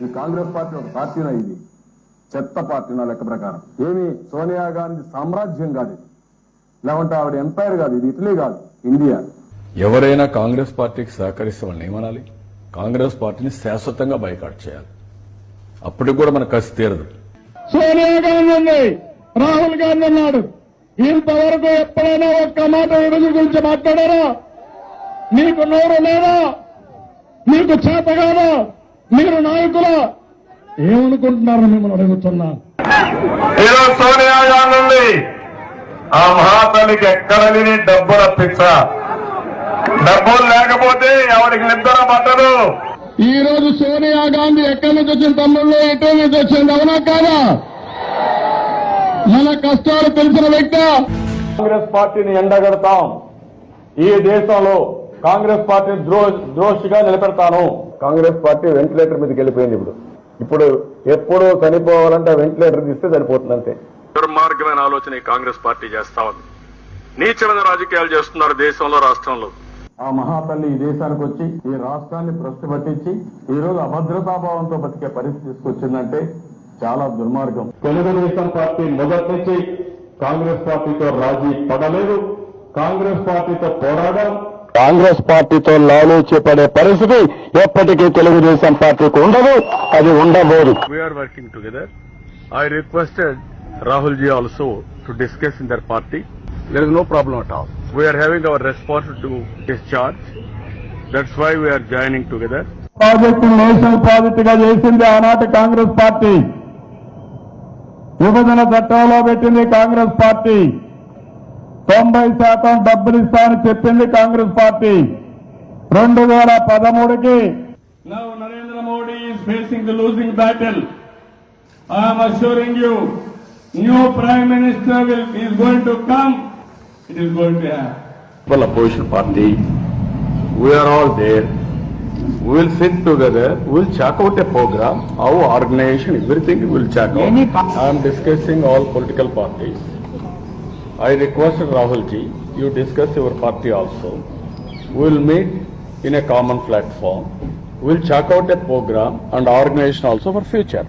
ఈ కాంగ్రెస్ పార్టీ ఒక పార్టీనా? ఇది చెత్త పార్టీ నా లెక్క ప్రకారం. ఏమి సోనియా గాంధీ సామ్రాజ్యం కాదు, లేకుంటే ఆవిడ ఎంపైర్ కాదు, ఇది ఇటలీ కాదు, ఇండియా. ఎవరైనా కాంగ్రెస్ పార్టీకి సహకరిస్తే వాళ్ళని ఏమనాలి? కాంగ్రెస్ పార్టీని శాశ్వతంగా బైకాట్ చేయాలి. అప్పటికి కూడా మన కసి తీరదు. సోనియా గాంధీ ఉంది, రాహుల్ గాంధీ ఉన్నాడు. ఇంతవరకు ఎప్పుడైనా ఒక్క మాట విభజన గురించి మాట్లాడారా? మీకు నోరు లేదా? మీకు చేత కాదా? మీరు నాయకులా? ఏమనుకుంటున్నారు మిమ్మల్ని అడుగుతున్నా. ఈరోజు సోనియా గాంధీ ఉంది, ఆ మహాతల్లికి ఎక్కడ లేని డబ్బుల పిచ్చ. డబ్బులు లేకపోతే ఎవరికి నిద్ర పట్టదు. ఈ రోజు సోనియా గాంధీ ఎక్కడి నుంచి వచ్చిన తమ్ముళ్ళు, ఎటు నుంచి వచ్చింది, అవునా కాదా? మన కష్టాలు తెలిసిన వ్యక్తి. కాంగ్రెస్ పార్టీని ఎండగడతాం. ఈ దేశంలో కాంగ్రెస్ పార్టీ ద్రోషిగా నిలబెడతాను. కాంగ్రెస్ పార్టీ వెంటిలేటర్ మీదకి వెళ్ళిపోయింది. ఇప్పుడు ఎప్పుడు చనిపోవాలంటే వెంటిలేటర్ తీస్తే సరిపోతుంది అంతే. దుర్మార్గమైన ఆలోచన ఈ కాంగ్రెస్ పార్టీ చేస్తా ఉంది. నీచమైన రాజకీయాలు చేస్తున్నారు దేశంలో, రాష్ట్రంలో. ఆ మహాతల్లి ఈ దేశానికి వచ్చి ఈ రాష్ట్రాన్ని భ్రష్టు పట్టించి ఈ రోజు అభద్రతాభావంతో బతికే పరిస్థితి తీసుకొచ్చిందంటే చాలా దుర్మార్గం. తెలుగుదేశం పార్టీ మొదటి నుంచి కాంగ్రెస్ పార్టీతో రాజీ పడలేదు, కాంగ్రెస్ పార్టీతో పోరాడాం. కాంగ్రెస్ పార్టీతో లాలూచిపడే పరిస్థితి ఎప్పటికీ తెలుగుదేశం పార్టీకి ఉండదు, అది ఉండబోదు. We are working together. I requested Rahul ji also to discuss in their party. There is no problem at all. We are having our responsibility to discharge. That's why we are joining together. Project national project గా చేసింది ఆనాటి Congress party. విభజన చట్టంలో పెట్టింది Congress party. 90% డబ్బులు ఇస్తామని చెప్పింది Congress party. 2013కి Now Narendra Modi is facing the losing battle. I am assuring you, new Prime Minister is going to come. It is going to happen. Well, opposition party, we are all there. We will sit together. We will check out a program, our organization, everything we will check out. I am discussing all political parties. I requested Rahul ji, you discuss your party also. We will meet in a common platform. We will check out a program and organization also for future.